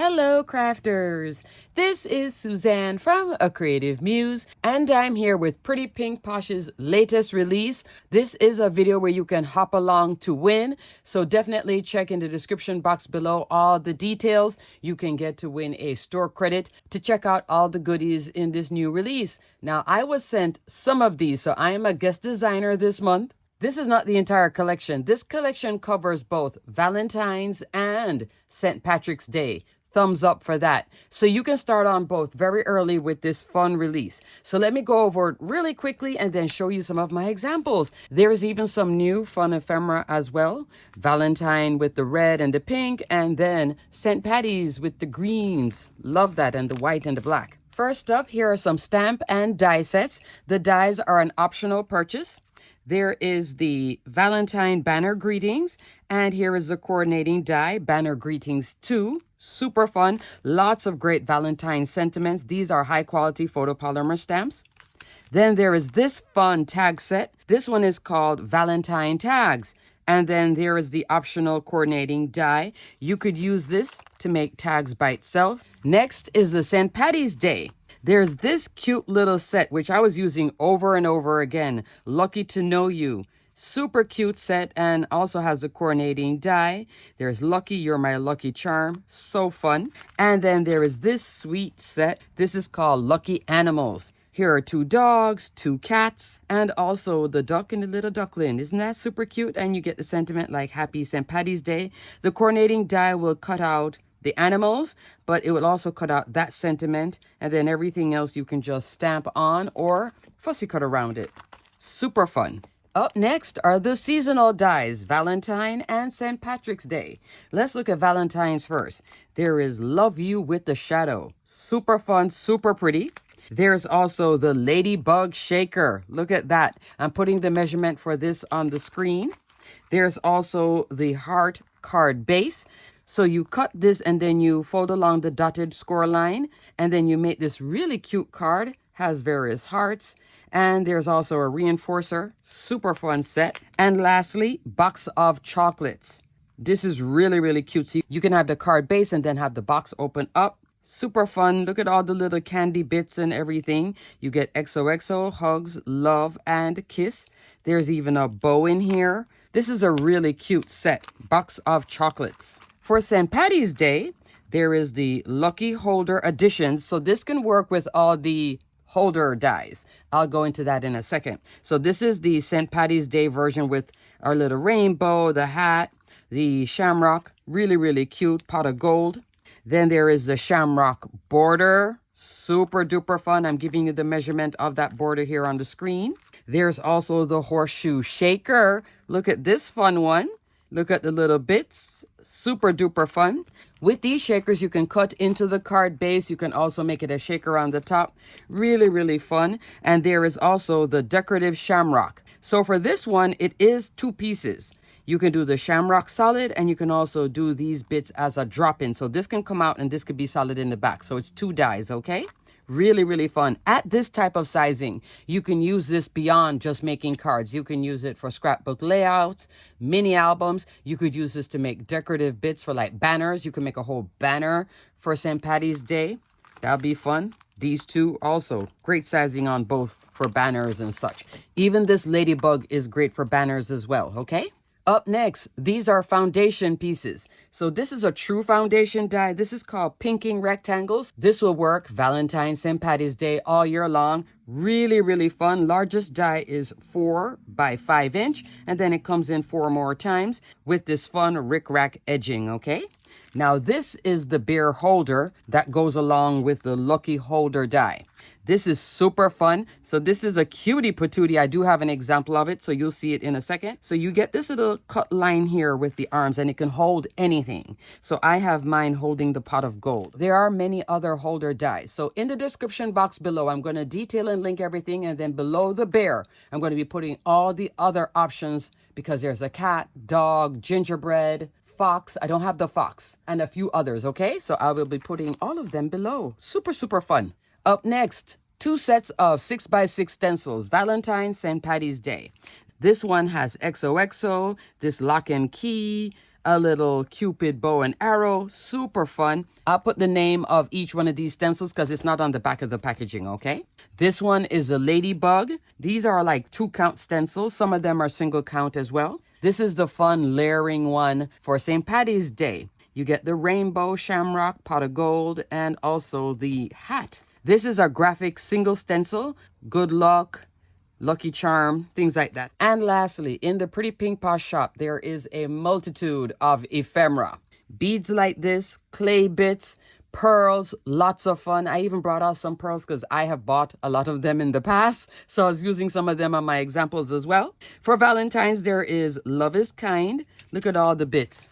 Hello, crafters! This is Suzanne from A Creative Muse, and I'm here with Pretty Pink Posh's latest release. This is a video where you can hop along to win, so definitely check in the description box below all the details. You can get to win a store credit to check out all the goodies in this new release. Now, I was sent some of these, so I am a guest designer this month. This is not the entire collection. This collection covers both Valentine's and St. Patrick's Day. Thumbs up for that. So you can start on both very early with this fun release. So let me go over it really quickly and then show you some of my examples. There is even some new fun ephemera as well. Valentine with the red and the pink, and then St. Patty's with the greens. Love that, and the white and the black. First up, here are some stamp and die sets. The dies are an optional purchase. There is the Valentine Banner Greetings, and here is the coordinating die, Banner Greetings 2. Super fun. Lots of great Valentine sentiments. These are high quality photopolymer stamps. Then there is this fun tag set. This one is called Valentine Tags. And then there is the optional coordinating die. You could use this to make tags by itself. Next is the St. Patty's Day. There's this cute little set, which I was using over and over again. Lucky to Know You. Super cute set, and also has a coordinating die. There's Lucky, You're My Lucky Charm. So fun. And then there is this sweet set. This is called Lucky Animals. Here are 2 dogs, 2 cats, and also the duck and the little duckling. Isn't that super cute? And you get the sentiment like Happy St. Patty's Day. The coordinating die will cut out the animals, but it will also cut out that sentiment, and then everything else you can just stamp on or fussy cut around it. Super fun. Up next are the seasonal dies, Valentine and St. Patrick's Day. Let's look at Valentine's first. There is Love You with the Shadow. Super fun, super pretty. There's also the Ladybug Shaker. Look at that. I'm putting the measurement for this on the screen. There's also the Heart Card Base. So you cut this and then you fold along the dotted score line, and then you make this really cute card. Has various hearts, and there's also a reinforcer. Super fun set. And lastly, box of chocolates. This is really, really cute. So you can have the card base and then have the box open up. Super fun. Look at all the little candy bits and everything. You get XOXO, hugs, love, and kiss. There's even a bow in here. This is a really cute set. Box of chocolates. For St. Patty's Day, there is the Lucky Holder Editions. So this can work with all the holder dies. I'll go into that in a second. So this is the St. Patty's Day version with our little rainbow, the hat, the shamrock. Really, really cute. Pot of gold. Then there is the shamrock border. Super duper fun. I'm giving you the measurement of that border here on the screen. There's also the horseshoe shaker. Look at this fun one. Look at the little bits. Super duper fun. With these shakers, you can cut into the card base. You can also make it a shaker on the top. Really, really fun. And there is also the decorative shamrock. So for this one, it is 2 pieces. You can do the shamrock solid, and you can also do these bits as a drop-in. So this can come out and this could be solid in the back. So it's 2 dies, okay? Really, really fun. At this type of sizing, you can use this beyond just making cards. You can use it for scrapbook layouts, mini albums. You could use this to make decorative bits for like banners. You can make a whole banner for St. Patty's Day. That'll be fun. These 2 also. Great sizing on both for banners and such. Even this ladybug is great for banners as well, okay? Up next, these are foundation pieces. So this is a true foundation die. This is called pinking rectangles. This will work Valentine's, St. Patty's Day all year long. Really, really fun. Largest die is 4 by 5 inch. And then it comes in 4 more times with this fun rickrack edging, okay? Now this is the beer holder that goes along with the Lucky Holder die. This is super fun. So this is a cutie patootie. I do have an example of it, so you'll see it in a second. So you get this little cut line here with the arms, and it can hold anything. So I have mine holding the pot of gold. There are many other holder dies. So in the description box below, I'm going to detail and link everything. And then below the bear, I'm going to be putting all the other options, because there's a cat, dog, gingerbread, fox. I don't have the fox, and a few others, okay? So I will be putting all of them below. Super, super fun. Up next, 2 sets of 6x6 stencils, Valentine's, St. Patty's Day. This one has XOXO, this lock and key, a little Cupid bow and arrow. Super fun. I'll put the name of each one of these stencils because it's not on the back of the packaging, okay? This one is a ladybug. These are like 2-count stencils. Some of them are single count as well. This is the fun layering one for St. Paddy's Day. You get the rainbow, shamrock, pot of gold, and also the hat. This is a graphic single stencil. Good luck, lucky charm, things like that. And lastly, in the Pretty Pink Posh shop, there is a multitude of ephemera. Beads like this, clay bits, pearls, lots of fun. I even brought out some pearls because I have bought a lot of them in the past. So I was using some of them on my examples as well. For Valentine's, there is Love is Kind. Look at all the bits.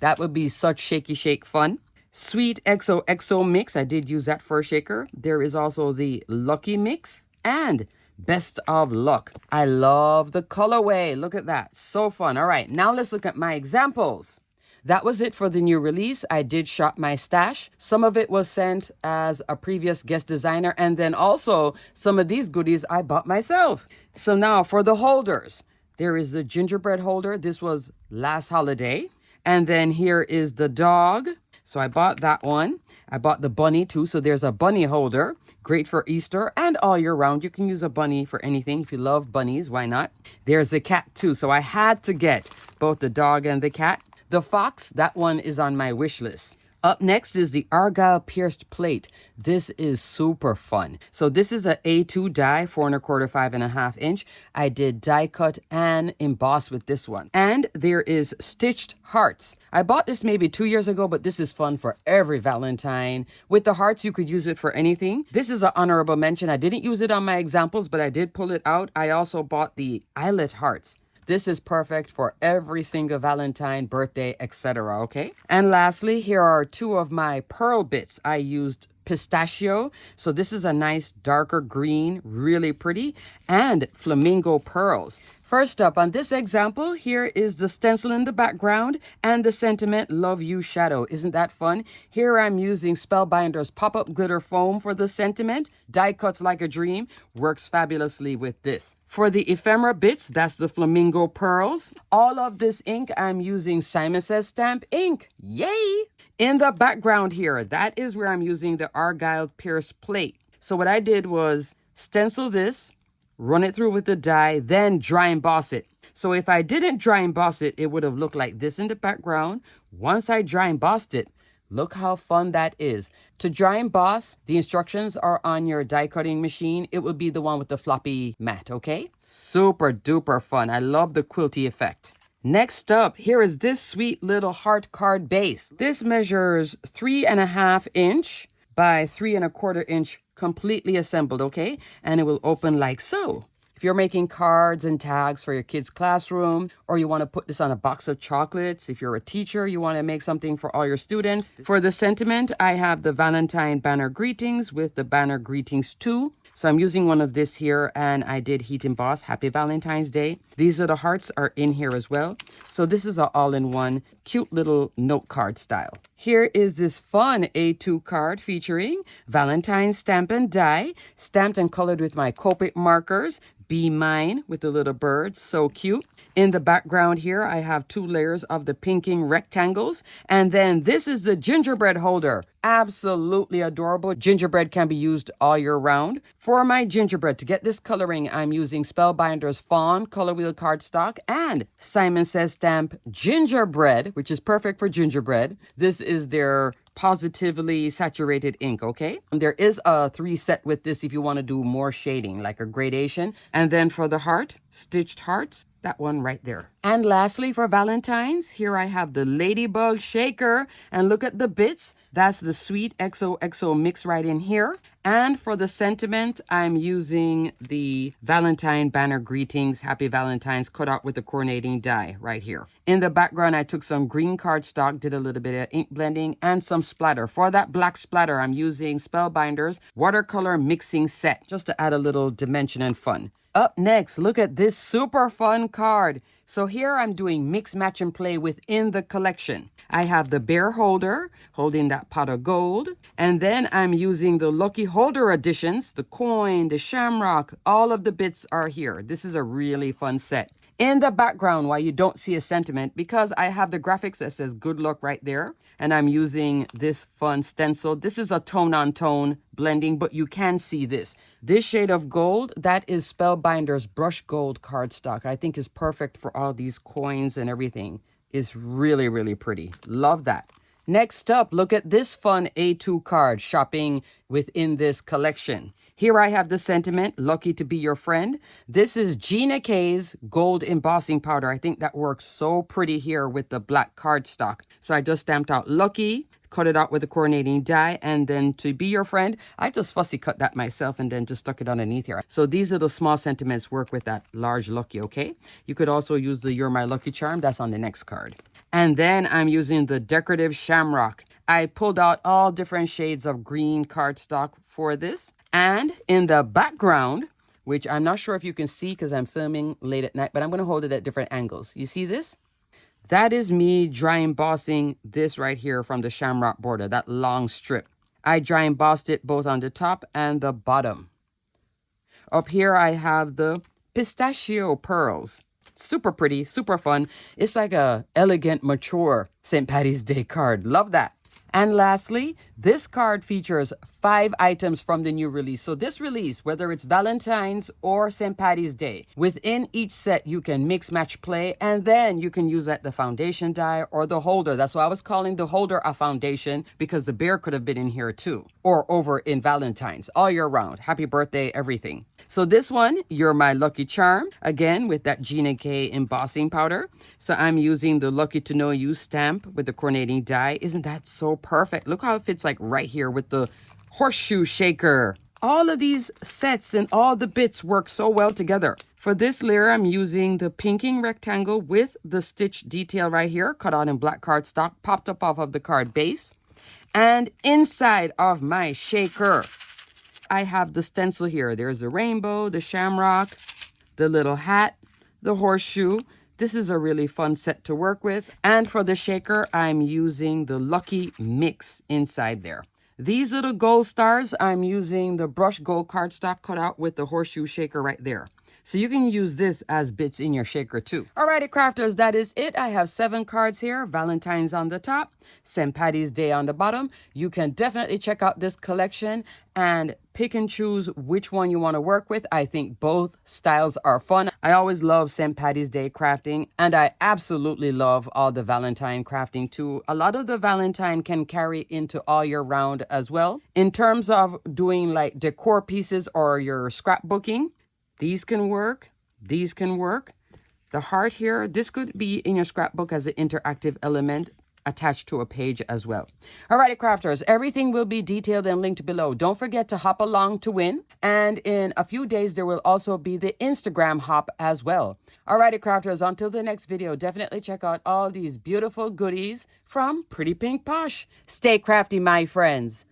That would be such shaky shake fun. Sweet XOXO mix. I did use that for a shaker. There is also the Lucky mix and Best of Luck. I love the colorway. Look at that. So fun. All right, now let's look at my examples. That was it for the new release. I did shop my stash. Some of it was sent as a previous guest designer, and then also some of these goodies I bought myself. So now for the holders, there is the gingerbread holder. This was last holiday. And then here is the dog. So I bought that one. I bought the bunny too. So there's a bunny holder. Great for Easter and all year round. You can use a bunny for anything. If you love bunnies, why not? There's a cat too. So I had to get both the dog and the cat. The fox, that one is on my wish list. Up next is the Argyle pierced plate. This is super fun. So this is a A2 die, 4 1/4, 5.5 inch. I did die cut and emboss with this one. And there is stitched hearts. I bought this maybe 2 years ago, but this is fun for every Valentine. With the hearts, you could use it for anything. This is an honorable mention. I didn't use it on my examples, but I did pull it out. I also bought the eyelet hearts. This is perfect for every single Valentine, birthday, etc. Okay. And lastly, here are 2 of my pearl bits. I used pistachio. So this is a nice darker green, really pretty, and flamingo pearls. First up on this example, here is the stencil in the background and the sentiment Love You Shadow. Isn't that fun? Here I'm using Spellbinder's pop-up glitter foam for the sentiment. Die cuts like a dream. Works fabulously with this. For the ephemera bits, that's the flamingo pearls. All of this ink, I'm using Simon Says Stamp ink. Yay! In the background here, that is where I'm using the Argyle pierced plate. So what I did was stencil this, run it through with the die, then dry emboss it. So if I didn't dry emboss it, it would have looked like this in the background. Once I dry embossed it, look how fun that is. To dry emboss, the instructions are on your die cutting machine. It would be the one with the floppy mat, okay? Super duper fun. I love the quilty effect. Next up, here is this sweet little heart card base. This measures 3.5 inch by 3 1/4 inch completely assembled, okay? And it will open like so. If you're making cards and tags for your kids' classroom, or you want to put this on a box of chocolates, if you're a teacher, you want to make something for all your students. For the sentiment, I have the Valentine banner greetings with the banner greetings too. So I'm using one of this here, and I did heat emboss. Happy Valentine's Day. These are the hearts are in here as well. So this is an all-in-one cute little note card style. Here is this fun A2 card featuring Valentine stamp and die, stamped and colored with my Copic markers. Be Mine with the little birds, so cute. In the background here, I have 2 layers of the pinking rectangles. And then this is the gingerbread holder. Absolutely adorable. Gingerbread can be used all year round. For my gingerbread, to get this coloring, I'm using Spellbinder's Fawn Color Wheel cardstock and Simon Says Stamp gingerbread, which is perfect for gingerbread. This is their positively saturated ink, okay? And there is a 3 set with this if you want to do more shading, like a gradation. And then for the heart, stitched hearts, that one right there. And lastly, for Valentine's, here I have the Ladybug Shaker. And look at the bits. That's the sweet XOXO mix right in here. And for the sentiment, I'm using the Valentine banner greetings, Happy Valentine's, cut out with the coordinating die right here. In the background, I took some green cardstock, did a little bit of ink blending, and some splatter. For that black splatter, I'm using Spellbinder's watercolor mixing set, just to add a little dimension and fun. Up next, look at this super fun card. So here I'm doing mix, match, and play within the collection. I have the bear holder holding that pot of gold. And then I'm using the lucky holder additions, the coin, the shamrock, all of the bits are here. This is a really fun set. In the background, why you don't see a sentiment, because I have the graphics that says good luck right there. And I'm using this fun stencil. This is a tone-on-tone blending, but you can see this. This shade of gold, that is Spellbinder's Brush Gold cardstock. I think is perfect for all these coins and everything. It's really, really pretty. Love that. Next up, look at this fun A2 card shopping within this collection. Here I have the sentiment, lucky to be your friend. This is Gina K's gold embossing powder. I think that works so pretty here with the black cardstock. So I just stamped out lucky, cut it out with a coordinating die, and then to be your friend, I just fussy cut that myself and then just stuck it underneath here. So these little small sentiments work with that large lucky, okay? You could also use the You're My Lucky Charm. That's on the next card. And then I'm using the decorative shamrock. I pulled out all different shades of green cardstock for this. And in the background, which I'm not sure if you can see because I'm filming late at night, but I'm going to hold it at different angles. You see this? That is me dry embossing this right here from the shamrock border, that long strip. I dry embossed it both on the top and the bottom. Up here, I have the pistachio pearls. Super pretty, super fun. It's like a elegant, mature St. Patty's Day card. Love that. And lastly, this card features 5 items from the new release. So this release, whether it's Valentine's or St. Patty's Day, within each set you can mix, match, play, and then you can use that the foundation die or the holder. That's why I was calling the holder a foundation, because the bear could have been in here too, or over in Valentine's, all year round. Happy birthday, everything. So this one, You're My Lucky Charm, again with that Gina K embossing powder. So I'm using the Lucky to Know You stamp with the coordinating die. Isn't that so perfect? Look how it fits like right here with the horseshoe shaker. All of these sets and all the bits work so well together. For this layer, I'm using the pinking rectangle with the stitch detail right here, cut out in black cardstock, popped up off of the card base. And inside of my shaker, I have the stencil here. There's the rainbow, the shamrock, the little hat, the horseshoe. This is a really fun set to work with. And for the shaker, I'm using the Lucky Mix inside there. These little gold stars, I'm using the Brush Gold cardstock cut out with the horseshoe shaker right there. So you can use this as bits in your shaker too. Alrighty, crafters, that is it. I have 7 cards here. Valentine's on the top, St. Patty's Day on the bottom. You can definitely check out this collection and pick and choose which one you want to work with. I think both styles are fun. I always love St. Patty's Day crafting, and I absolutely love all the Valentine crafting too. A lot of the Valentine can carry into all year round as well. In terms of doing like decor pieces or your scrapbooking, these can work. These can work. The heart here, this could be in your scrapbook as an interactive element attached to a page as well. Alrighty, crafters, everything will be detailed and linked below. Don't forget to hop along to win. And in a few days, there will also be the Instagram hop as well. Alrighty, crafters, until the next video, definitely check out all these beautiful goodies from Pretty Pink Posh. Stay crafty, my friends.